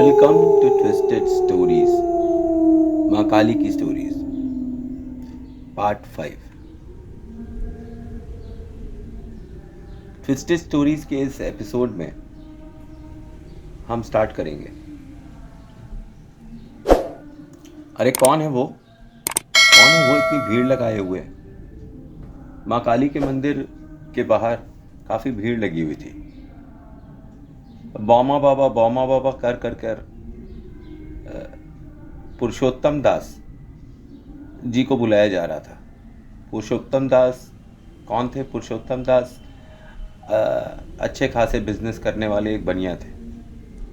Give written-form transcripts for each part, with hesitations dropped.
Welcome to twisted stories, माँ काली की stories, part 5। Twisted stories के इस एपिसोड में हम स्टार्ट करेंगे। अरे कौन है वो? कौन है वो इतनी भीड़ लगाए हुए? माँ काली के मंदिर के बाहर काफ़ी भीड़ लगी हुई थी। बौमा बाबा कर कर कर पुरुषोत्तम दास जी को बुलाया जा रहा था। पुरुषोत्तम दास कौन थे? पुरुषोत्तम दास अच्छे खासे बिजनेस करने वाले एक बनिया थे।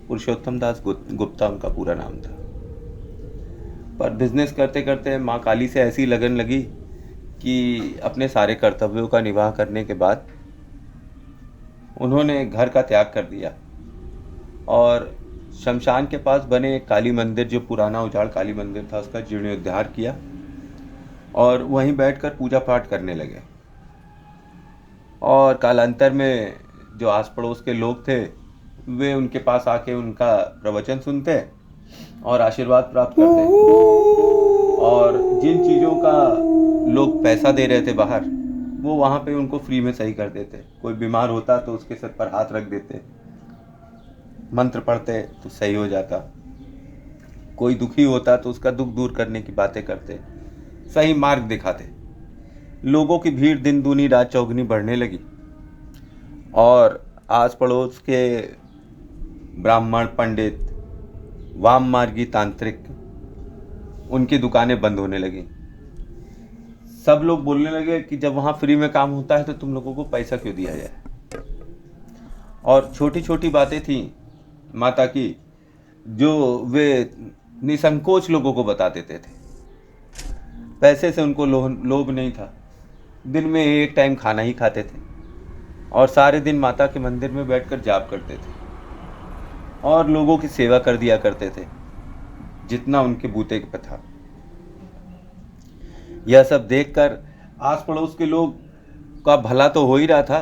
पुरुषोत्तम दास गुप्ता उनका पूरा नाम था। पर बिजनेस करते करते माँ काली से ऐसी लगन लगी कि अपने सारे कर्तव्यों का निर्वाह करने के बाद उन्होंने घर का त्याग कर दिया और शमशान के पास बने एक काली मंदिर, जो पुराना उजाड़ काली मंदिर था, उसका जीर्णोद्धार किया और वहीं बैठकर पूजा पाठ करने लगे। और कालांतर में जो आस पड़ोस के लोग थे वे उनके पास आके उनका प्रवचन सुनते और आशीर्वाद प्राप्त करते। और जिन चीज़ों का लोग पैसा दे रहे थे बाहर, वो वहाँ पे उनको फ्री में सही कर देते। कोई बीमार होता तो उसके सर पर हाथ रख देते, मंत्र पढ़ते तो सही हो जाता। कोई दुखी होता तो उसका दुख दूर करने की बातें करते, सही मार्ग दिखाते। लोगों की भीड़ दिन दूनी रात चौगुनी बढ़ने लगी और आस पड़ोस के ब्राह्मण, पंडित, वाम मार्गी तांत्रिक, उनकी दुकानें बंद होने लगी। सब लोग बोलने लगे कि जब वहाँ फ्री में काम होता है तो तुम लोगों को पैसा क्यों दिया जाए। और छोटी छोटी बातें थी माता की जो वे निसंकोच लोगों को बता देते थे। पैसे से उनको लोभ नहीं था। दिन में एक टाइम खाना ही खाते थे और सारे दिन माता के मंदिर में बैठकर जाप करते थे और लोगों की सेवा कर दिया करते थे जितना उनके बूते पे था। यह सब देखकर आस पड़ोस के लोग का भला तो हो ही रहा था,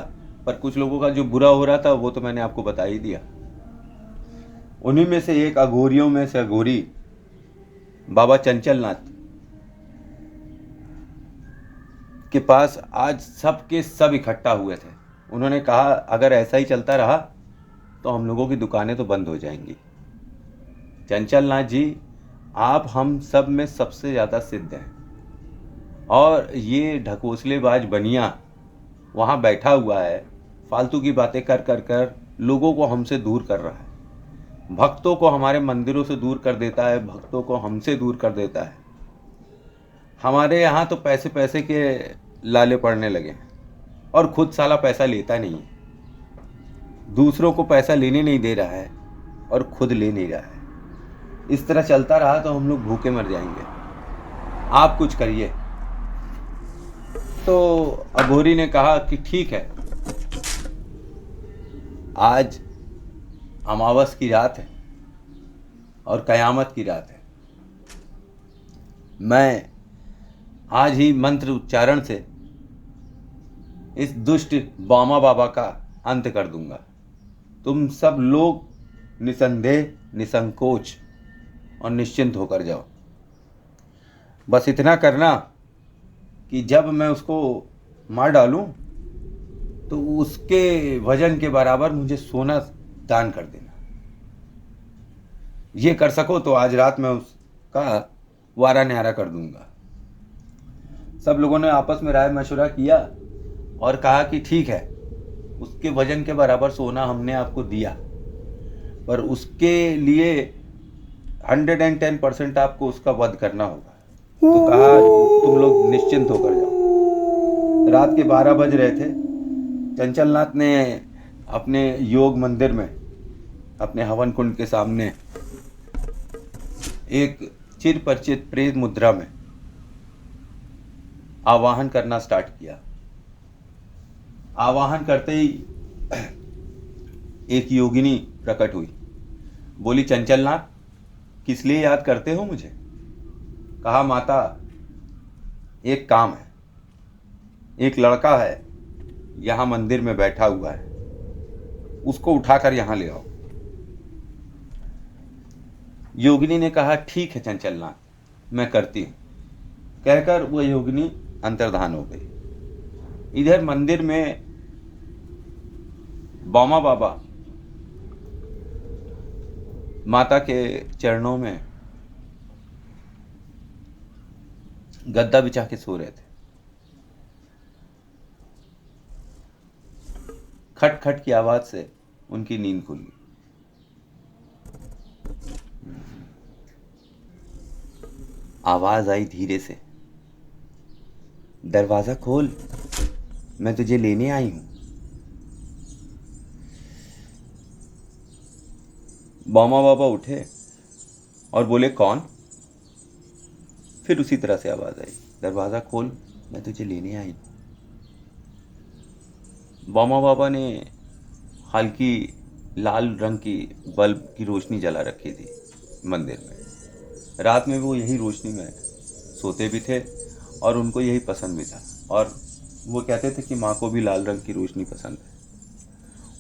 पर कुछ लोगों का जो बुरा हो रहा था वो तो मैंने आपको बता ही दिया। उन्हीं में से एक अघोरियों में से अघोरी बाबा चंचलनाथ के पास आज सब के सब इकट्ठा हुए थे। उन्होंने कहा अगर ऐसा ही चलता रहा तो हम लोगों की दुकानें तो बंद हो जाएंगी। चंचलनाथ जी, आप हम सब में सबसे ज़्यादा सिद्ध हैं और ये ढकोसलेबाज बनिया वहाँ बैठा हुआ है, फालतू की बातें कर कर कर लोगों को हमसे दूर कर रहा है। भक्तों को हमारे मंदिरों से दूर कर देता है, भक्तों को हमसे दूर कर देता है। हमारे यहाँ तो पैसे पैसे के लाले पड़ने लगे हैं और खुद साला पैसा लेता नहीं है, दूसरों को पैसा लेने नहीं दे रहा है और खुद ले नहीं रहा है। इस तरह चलता रहा तो हम लोग भूखे मर जाएंगे, आप कुछ करिए। तो अघोरी ने कहा कि ठीक है, आज अमावस की रात है और कयामत की रात है। मैं आज ही मंत्र उच्चारण से इस दुष्ट बामा बाबा का अंत कर दूंगा। तुम सब लोग निसंदेह, निसंकोच और निश्चिंत होकर जाओ। बस इतना करना कि जब मैं उसको मार डालूं तो उसके वजन के बराबर मुझे सोना दान कर देना। ये कर सको तो आज रात मैं उसका वारा न्यारा कर दूंगा। सब लोगों ने आपस में राय मशवरा किया और कहा कि ठीक है, उसके वजन के बराबर सोना हमने आपको दिया, पर उसके लिए 110% आपको उसका वध करना होगा। तो कहा तुम लोग निश्चिंत होकर जाओ। रात के 12 बज रहे थे। चंचलनाथ ने अपने योग मंदिर में, अपने हवन कुंड के सामने एक चिर परिचित प्रेत मुद्रा में आवाहन करना स्टार्ट किया। आवाहन करते ही एक योगिनी प्रकट हुई। बोली, चंचलनाथ, किस लिए याद करते हो मुझे? कहा, माता, एक काम है। एक लड़का है यहाँ मंदिर में बैठा हुआ है, उसको उठाकर यहाँ ले आओ। योगिनी ने कहा, ठीक है चंचलनाथ, मैं करती हूँ। कहकर वो योगिनी अंतर्धान हो गई। इधर मंदिर में बौमा बाबा माता के चरणों में गद्दा बिछा के सो रहे थे। खट खट की आवाज से उनकी नींद खुल गई। आवाज आई धीरे से, दरवाजा खोल, मैं तुझे लेने आई हूं। बौमा बाबा उठे और बोले, कौन? फिर उसी तरह से आवाज आई, दरवाजा खोल, मैं तुझे लेने आई हूं। बौमा बाबा ने हल्की लाल रंग की बल्ब की रोशनी जला रखी थी मंदिर में। रात में वो यही रोशनी में सोते भी थे और उनको यही पसंद भी था, और वो कहते थे कि माँ को भी लाल रंग की रोशनी पसंद है।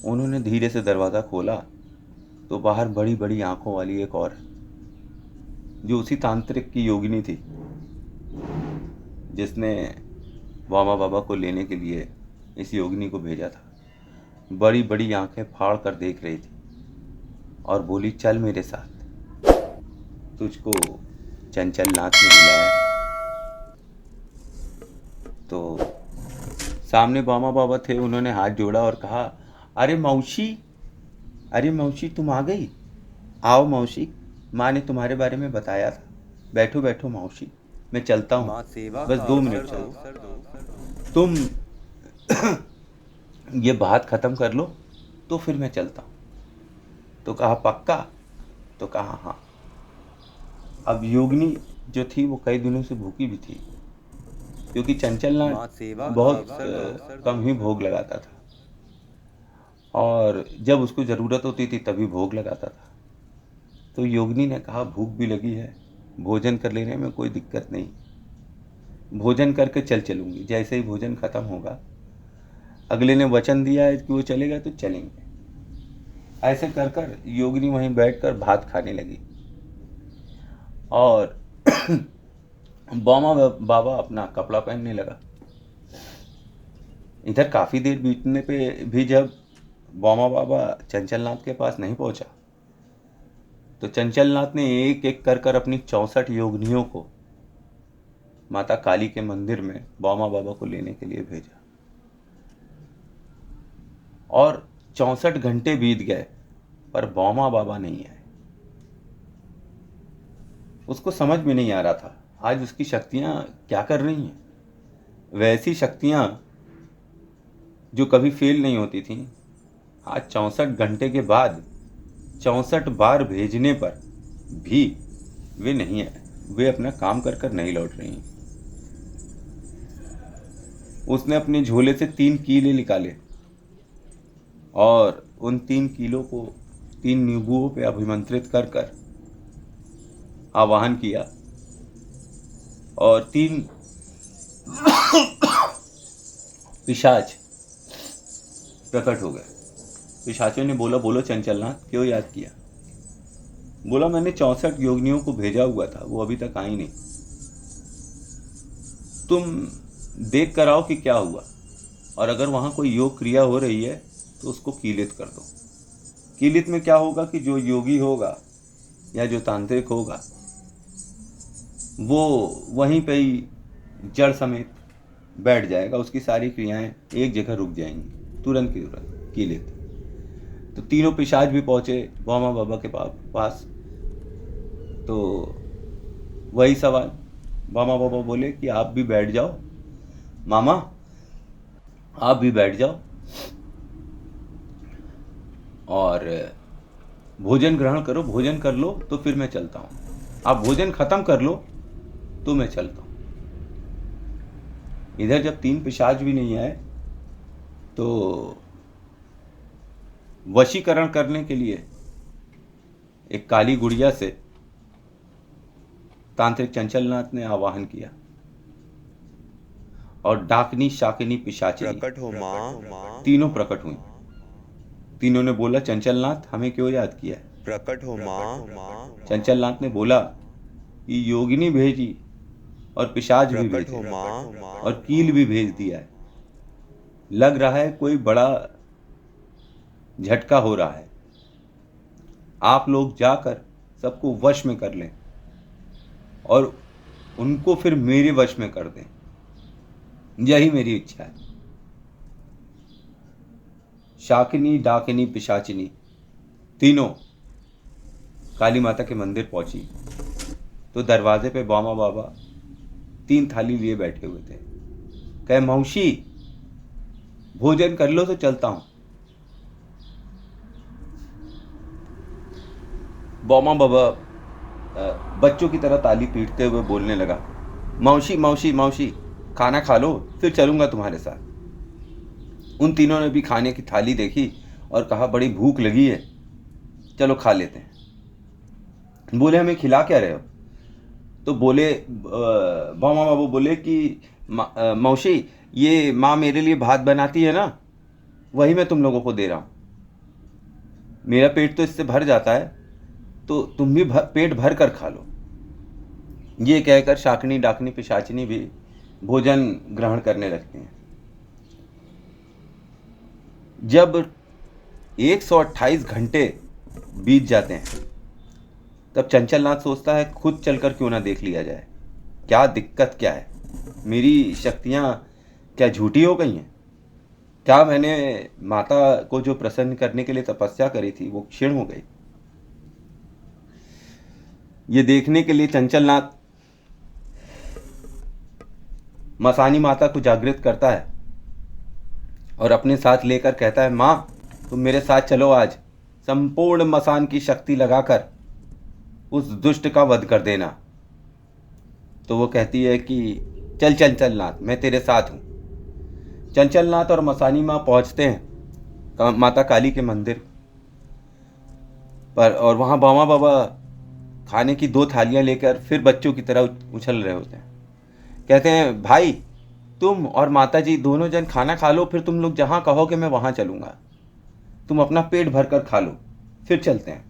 उन्होंने धीरे से दरवाज़ा खोला तो बाहर बड़ी बड़ी आंखों वाली एक औरत, जो उसी तांत्रिक की योगिनी थी जिसने बौमा बाबा को लेने के लिए इस योगिनी को भेजा था, बड़ी बड़ी आंखें फाड़ कर देख रही थी और बोली, चल मेरे साथ, तुझको चंचलनाथ ने बुलाया। तो सामने बौमा बाबा थे, उन्होंने हाथ जोड़ा और कहा, अरे मौसी तुम आ गई। आओ मौसी, माँ ने तुम्हारे बारे में बताया था। बैठो बैठो मौसी, मैं चलता हूँ, बस 2 मिनट चलो, तुम ये बात खत्म कर लो तो फिर मैं चलता हूँ। तो कहा, पक्का? तो कहा, हाँ। अब योगिनी जो थी वो कई दिनों से भूखी भी थी, क्योंकि चंचलनाथ बहुत कम ही भोग लगाता था और जब उसको ज़रूरत होती थी तभी भोग लगाता था। तो योगिनी ने कहा, भूख भी लगी है, भोजन कर लेने में कोई दिक्कत नहीं, भोजन करके चलूँगी। जैसे ही भोजन खत्म होगा, अगले ने वचन दिया है कि वो चलेगा तो चलेंगे। ऐसे कर कर योगिनी वहीं बैठकर भात खाने लगी और बौमा बाबा अपना कपड़ा पहनने लगा। इधर काफ़ी देर बीतने पे भी जब बौमा बाबा चंचलनाथ के पास नहीं पहुंचा, तो चंचलनाथ ने एक एक कर कर अपनी 64 योगिनियों को माता काली के मंदिर में बौमा बाबा को लेने के लिए भेजा। और 64 घंटे बीत गए पर बौमा बाबा नहीं आए। उसको समझ में नहीं आ रहा था आज उसकी शक्तियां क्या कर रही हैं। वैसी शक्तियां जो कभी फेल नहीं होती थीं, आज 64 घंटे के बाद 64 बार भेजने पर भी वे नहीं आए। वे अपना काम कर कर नहीं लौट रही। उसने अपने झोले से 3 कीले निकाले और उन 3 कीलों को 3 नींबुओं पे अभिमंत्रित कर कर आवाहन किया और 3 पिशाच प्रकट हो गए। पिशाचों ने बोला, बोलो चंचलनाथ, क्यों याद किया? बोला, मैंने 64 योगिनियों को भेजा हुआ था, वो अभी तक आई नहीं। तुम देख कर आओ कि क्या हुआ, और अगर वहां कोई योग क्रिया हो रही है तो उसको कीलित कर दो। कीलित में क्या होगा कि जो योगी होगा या जो तांत्रिक होगा वो वहीं पे ही जड़ समेत बैठ जाएगा, उसकी सारी क्रियाएं एक जगह रुक जाएंगी तुरंत की तुरंत कीलित। तो तीनों पिशाच भी पहुंचे बौमा बाबा के पास। तो वही सवाल, बौमा बाबा बोले कि आप भी बैठ जाओ मामा, आप भी बैठ जाओ और भोजन ग्रहण करो, भोजन कर लो तो फिर मैं चलता हूँ। आप भोजन खत्म कर लो तो मैं चलता हूँ। इधर जब 3 पिशाच भी नहीं आए तो वशीकरण करने के लिए एक काली गुड़िया से तांत्रिक चंचलनाथ ने आवाहन किया और डाकनी शाकिनी पिशाचिनी प्रकट हो माँ। तीनों प्रकट हुई। तीनों ने बोला, चंचलनाथ, हमें क्यों याद किया है? प्रकट हो माँ। चंचलनाथ ने बोला कि योगिनी भेजी और पिशाच भी प्रकट हो भेजे माँ। और कील भी भेज दिया है। लग रहा है कोई बड़ा झटका हो रहा है। आप लोग जाकर सबको वश में कर लें और उनको फिर मेरे वश में कर दें। यही मेरी इच्छा है। शाकिनी, डाकिनी, पिशाचिनी तीनों काली माता के मंदिर पहुंची तो दरवाजे पे बामा बाबा 3 थाली लिए बैठे हुए थे। कहे, मौसी भोजन कर लो तो चलता हूं। बामा बाबा बच्चों की तरह ताली पीटते हुए बोलने लगा, मौसी मौसी मौसी खाना खा लो, फिर चलूंगा तुम्हारे साथ। उन तीनों ने भी खाने की थाली देखी और कहा, बड़ी भूख लगी है, चलो खा लेते हैं। बोले, हमें खिला क्या रहे हो? तो बोले बामा बाबू बोले कि मौसी ये माँ मेरे लिए भात बनाती है ना, वही मैं तुम लोगों को दे रहा हूँ। मेरा पेट तो इससे भर जाता है, तो तुम भी पेट भर कर खा लो। ये कहकर शाकिनी, डाकिनी, पिशाचिनी भी भोजन ग्रहण करने लगते हैं। जब 128 घंटे बीत जाते हैं तब चंचलनाथ सोचता है, खुद चलकर क्यों ना देख लिया जाए, क्या दिक्कत क्या है, मेरी शक्तियां क्या झूठी हो गई हैं? क्या मैंने माता को जो प्रसन्न करने के लिए तपस्या करी थी वो क्षीण हो गई? ये देखने के लिए चंचलनाथ मसानी माता को जागृत करता है और अपने साथ लेकर कहता है, माँ तुम मेरे साथ चलो, आज संपूर्ण मसान की शक्ति लगाकर उस दुष्ट का वध कर देना। तो वो कहती है कि चल चंचलनाथ, मैं तेरे साथ हूं। चंचलनाथ और मसानी माँ पहुंचते हैं माता काली के मंदिर पर, और वहां बामा बाबा खाने की 2 थालियां लेकर फिर बच्चों की तरह उछल रहे होते हैं। कहते हैं, भाई तुम और माता जी दोनों जन खाना खा लो, फिर तुम लोग जहां कहोगे मैं वहां चलूंगा। तुम अपना पेट भर कर खा लो, फिर चलते हैं।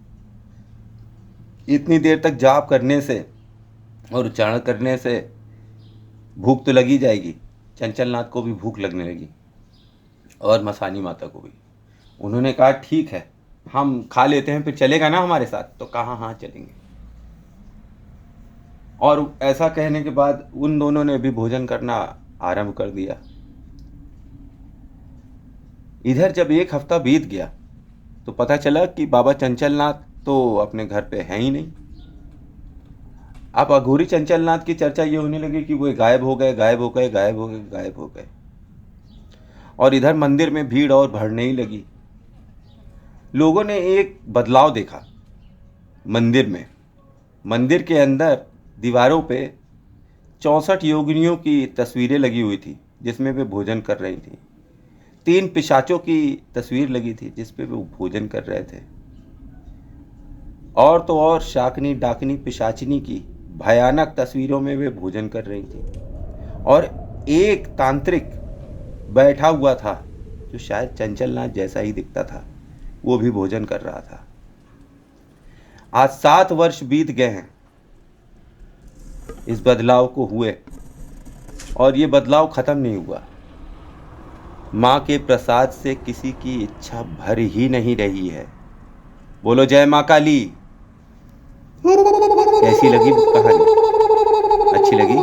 इतनी देर तक जाप करने से और उच्चारण करने से भूख तो लगी जाएगी। चंचलनाथ को भी भूख लगने लगी और मसानी माता को भी। उन्होंने कहा, ठीक है हम खा लेते हैं, फिर चलेगा ना हमारे साथ? तो कहा, हाँ चलेंगे। और ऐसा कहने के बाद उन दोनों ने भी भोजन करना आरंभ कर दिया। इधर जब 1 हफ्ता बीत गया तो पता चला कि बाबा चंचलनाथ तो अपने घर पे हैं ही नहीं। अब अघोरी चंचलनाथ की चर्चा ये होने लगी कि वो गायब हो गए, गायब हो गए, गायब हो गए, गायब हो गए। और इधर मंदिर में भीड़ और बढ़ने ही लगी। लोगों ने एक बदलाव देखा मंदिर में। मंदिर के अंदर दीवारों पे 64 योगिनियों की तस्वीरें लगी हुई थी जिसमें वे भोजन कर रही थी। 3 पिशाचों की तस्वीर लगी थी जिस पे वो भोजन कर रहे थे। और तो और शाकिनी, डाकिनी, पिशाचिनी की भयानक तस्वीरों में वे भोजन कर रही थी। और एक तांत्रिक बैठा हुआ था जो शायद चंचलनाथ जैसा ही दिखता था, वो भी भोजन कर रहा था। आज 7 वर्ष बीत गए हैं इस बदलाव को हुए और ये बदलाव खत्म नहीं हुआ। माँ के प्रसाद से किसी की इच्छा भर ही नहीं रही है। बोलो जय माँ काली। कैसी लगी कहानी? अच्छी लगी?